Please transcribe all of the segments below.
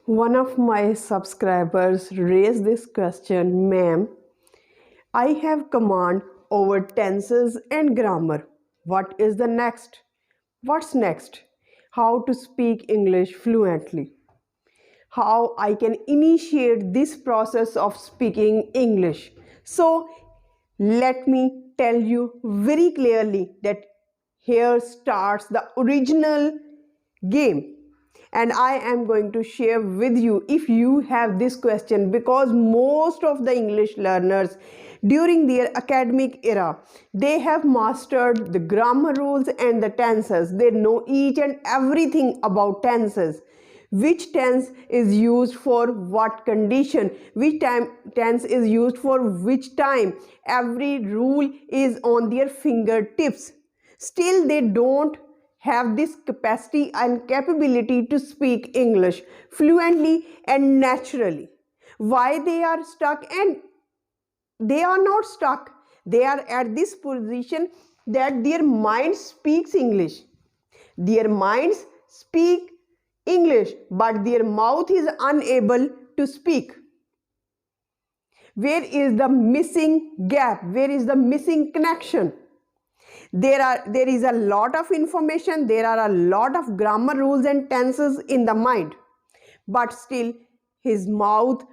One of my subscribers raised this question, ma'am, I have command over tenses and grammar. What is the next? What's next? How to speak English fluently? How I can initiate this process of speaking English? So, let me tell you very clearly that here starts the original game, and I am going to share with you if you have this question, because most of the English learners during their academic era, they have mastered the grammar rules and the tenses. They know each and everything about tenses, which tense is used for what condition, which tense is used for which time. Every rule is on their fingertips. Still they don't have this capacity and capability to speak English fluently and naturally. Why they are stuck? And they are not stuck, they are at this position that their mind speaks English. Their minds speak English, but their mouth is unable to speak. Where is the missing gap? Where is the missing connection? There is a lot of information, there are a lot of grammar rules and tenses in the mind, but still his mouth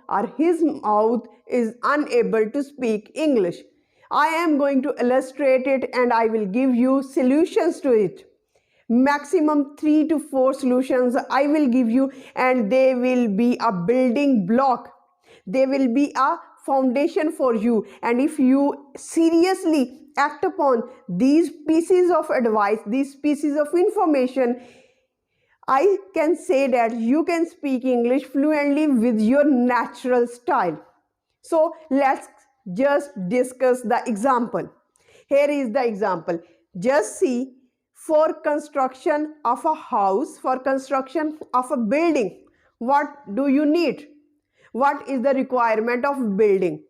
is unable to speak English. I am going to illustrate it and I will give you solutions to it. Maximum 3 to 4 solutions I will give you, and they will be a building block. They will be a foundation for you, and if you seriously act upon these pieces of advice, these pieces of information, I can say that you can speak English fluently with your natural style. So let's just discuss the example. Here is the example. Just see, for construction of a house, for construction of a building, what do you need? What is the requirement of building?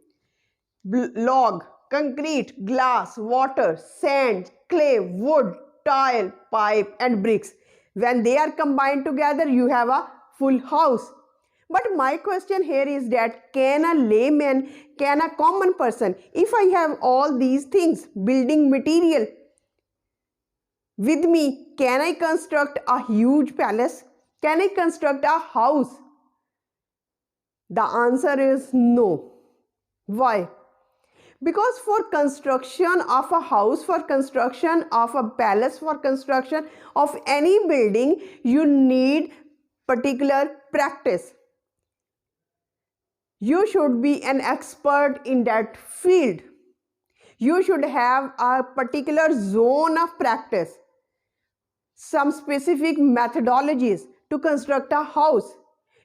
Log, concrete, glass, water, sand, clay, wood, tile, pipe and bricks. When they are combined together, you have a full house. But my question here is that can a layman, can a common person, if I have all these things, building material with me, can I construct a huge palace? Can I construct a house? The answer is no. Why? Because for construction of a house, for construction of a palace, for construction of any building, you need particular practice. You should be an expert in that field. You should have a particular zone of practice, some specific methodologies to construct a house.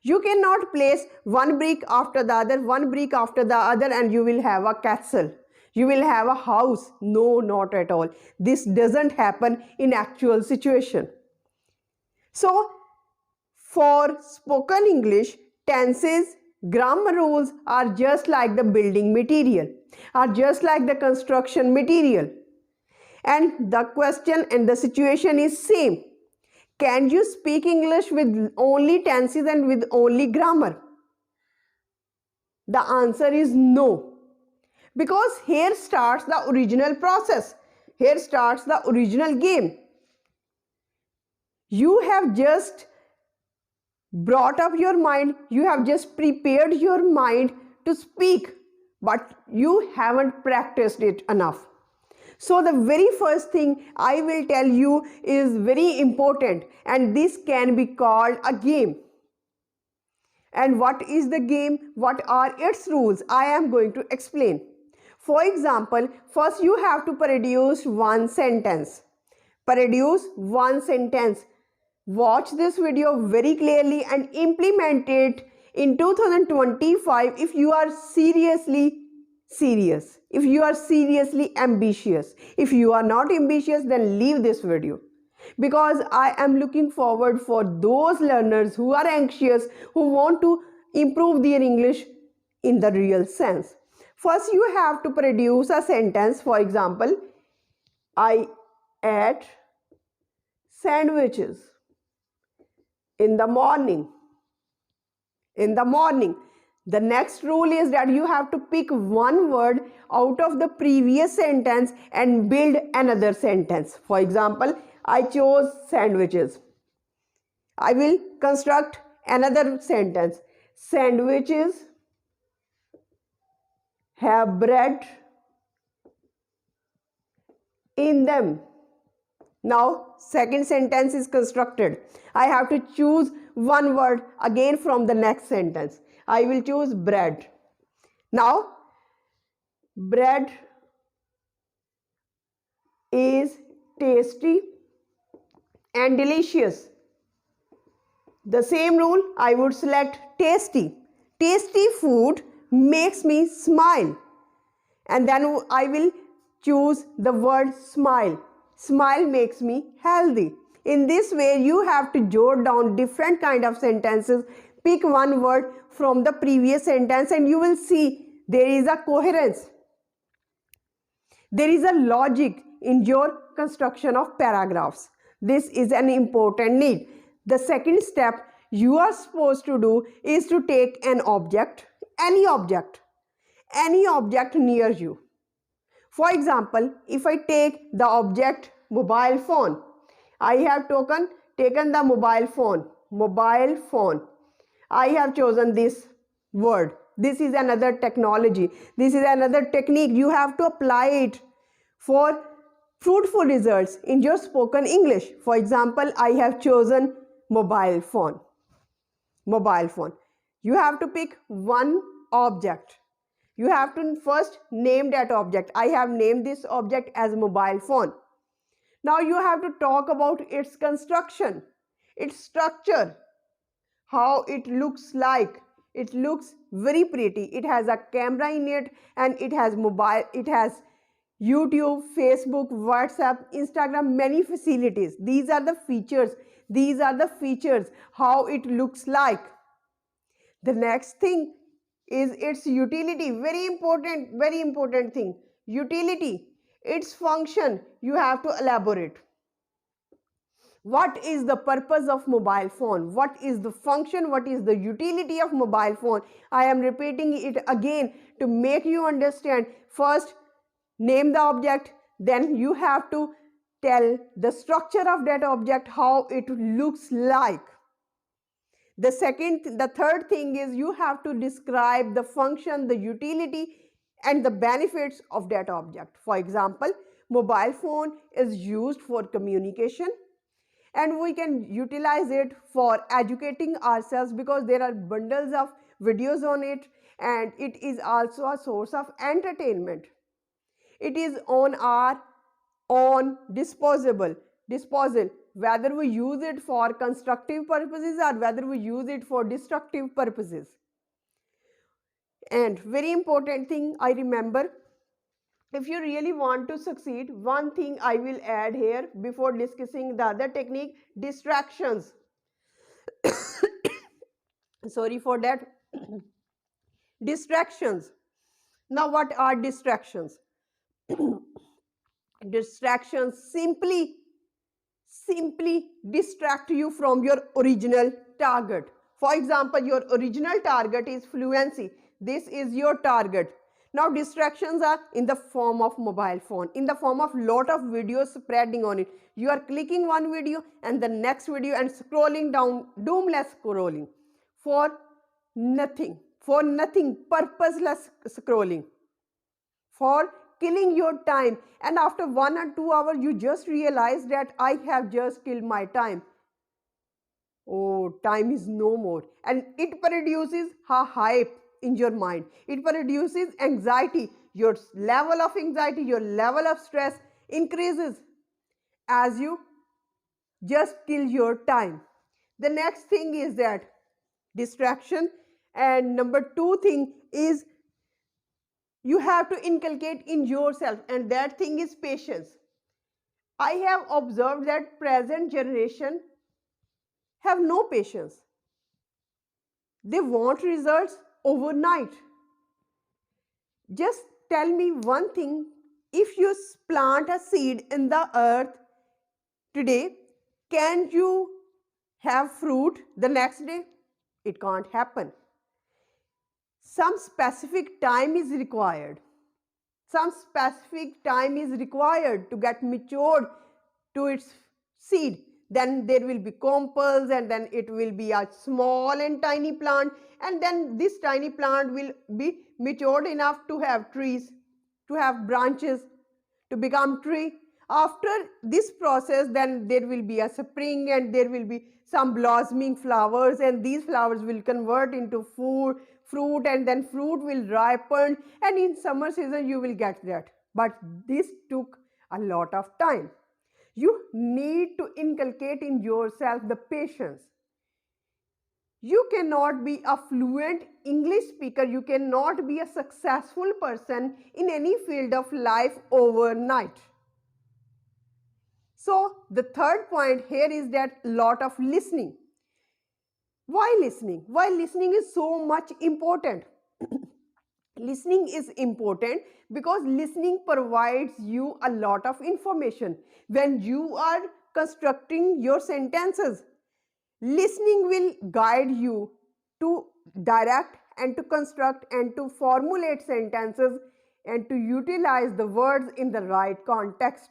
You cannot place one brick after the other, one brick after the other, and you will have a castle. You will have a house. No, not at all. This doesn't happen in actual situation. So, for spoken English, tenses, grammar rules are just like the building material, are just like the construction material. And the question and the situation is same. Can you speak English with only tenses and with only grammar? The answer is no. Because here starts the original process. Here starts the original game. You have just brought up your mind, you have just prepared your mind to speak, but you haven't practiced it enough. So the very first thing I will tell you is very important, and this can be called a game. And what is the game? What are its rules? I am going to explain. For example, first you have to produce one sentence. Produce one sentence. Watch this video very clearly and implement it in 2025 if you are seriously serious, if you are seriously ambitious. If you are not ambitious, then leave this video, because I am looking forward for those learners who are anxious, who want to improve their English in the real sense. First, you have to produce a sentence. For example, I ate sandwiches in the morning. in the morning. The next rule is that you have to pick one word out of the previous sentence and build another sentence. For example, I chose sandwiches. I will construct another sentence. Sandwiches have bread in them. Now, second sentence is constructed. I have to choose one word again from the next sentence. I will choose bread. Now, bread is tasty and delicious. The same rule, I would select tasty. Tasty food makes me smile. And then I will choose the word smile. Smile makes me healthy. In this way, you have to jot down different kind of sentences. Pick one word from the previous sentence and you will see there is a coherence. There is a logic in your construction of paragraphs. This is an important need. The second step you are supposed to do is to take an object, any object near you. For example, if I take the object mobile phone, I have taken the mobile phone. I have chosen this word. This is another technology. This is another technique. You have to apply it for fruitful results in your spoken English. For example, I have chosen mobile phone. You have to pick one object. You have to first name that object. I have named this object as mobile phone. Now you have to talk about its construction, its structure, how it looks like. It looks very pretty. It has a camera in it and it has YouTube, Facebook, WhatsApp, Instagram, many facilities. These are the features, how it looks like. The next thing is its utility. Very important thing. Utility, its function, you have to elaborate. What is the purpose of mobile phone? What is the function? What is the utility of mobile phone? I am repeating it again to make you understand. First, name the object. Then you have to tell the structure of that object, how it looks like. The third thing is you have to describe the function, the utility, and the benefits of that object. For example, mobile phone is used for communication and we can utilize it for educating ourselves because there are bundles of videos on it and it is also a source of entertainment. It is on our own disposal, whether we use it for constructive purposes or whether we use it for destructive purposes. And very important thing I remember, if you really want to succeed, one thing I will add here before discussing the other technique, distractions. Sorry for that. Distractions. Now what are distractions? Distractions simply distract you from your original target. For example, your original target is fluency. This is your target. Now distractions are in the form of mobile phone, in the form of lot of videos spreading on it. You are clicking one video and the next video and scrolling down, doomless scrolling for nothing, purposeless scrolling, for killing your time, and after 1 or 2 hours you just realize that I have just killed my time. Oh, time is no more, and it produces a hype in your mind. It produces anxiety. Your level of anxiety, your level of stress increases as you just kill your time. The next thing is that distraction, and number 2 thing is you have to inculcate in yourself, and that thing is patience. I have observed that present generation have no patience. They want results overnight. Just tell me one thing, if you plant a seed in the earth today, can you have fruit the next day? It can't happen. some specific time is required. Some specific time is required to get matured to its seed. Then there will be compulse, and then it will be a small and tiny plant, and then this tiny plant will be matured enough to have trees, to have branches, to become tree. After this process, then there will be a spring, and there will be some blossoming flowers, and these flowers will convert into fruit, and then fruit will ripen, and in summer season you will get that. But this took a lot of time. You need to inculcate in yourself the patience. You cannot be a fluent English speaker, you cannot be a successful person in any field of life overnight. So the third point here is that lot of listening. Why listening? Why listening is so much important? Listening is important because listening provides you a lot of information. When you are constructing your sentences, listening will guide you to direct and to construct and to formulate sentences and to utilize the words in the right context.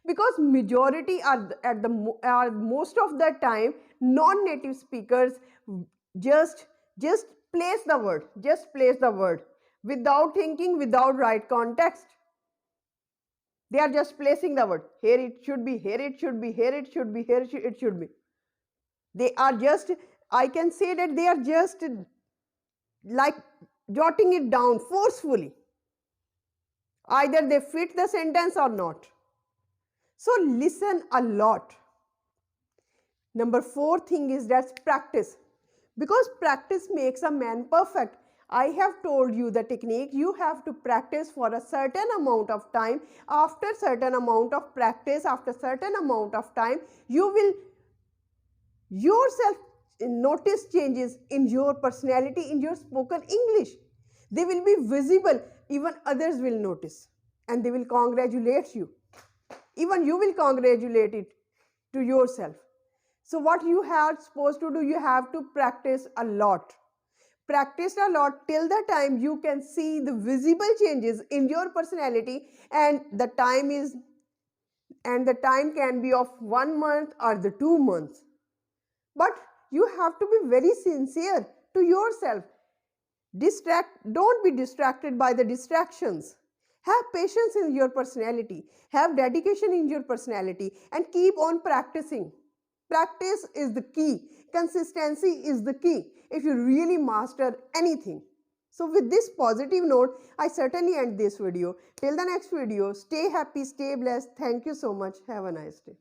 Because majority are most of the time non-native speakers just place the word without thinking, without right context. They are just placing the word. Here it should be, here it should be, here it should be, here it should be. They are just, I can say that they are just like jotting it down forcefully. Either they fit the sentence or not. So listen a lot. Number 4 thing is that practice. Because practice makes a man perfect. I have told you the technique. You have to practice for a certain amount of time. After certain amount of practice, after certain amount of time, you will yourself notice changes in your personality, in your spoken English. They will be visible. Even others will notice and they will congratulate you. Even you will congratulate it to yourself. So what you have supposed to do, you have to practice a lot. Practice a lot till the time you can see the visible changes in your personality, and the time can be of 1 month or the 2 months. But you have to be very sincere to yourself. Don't be distracted by the distractions. Have patience in your personality. Have dedication in your personality and keep on practicing. Practice is the key. Consistency is the key if you really master anything. So with this positive note, I certainly end this video. Till the next video, stay happy, stay blessed. Thank you so much. Have a nice day.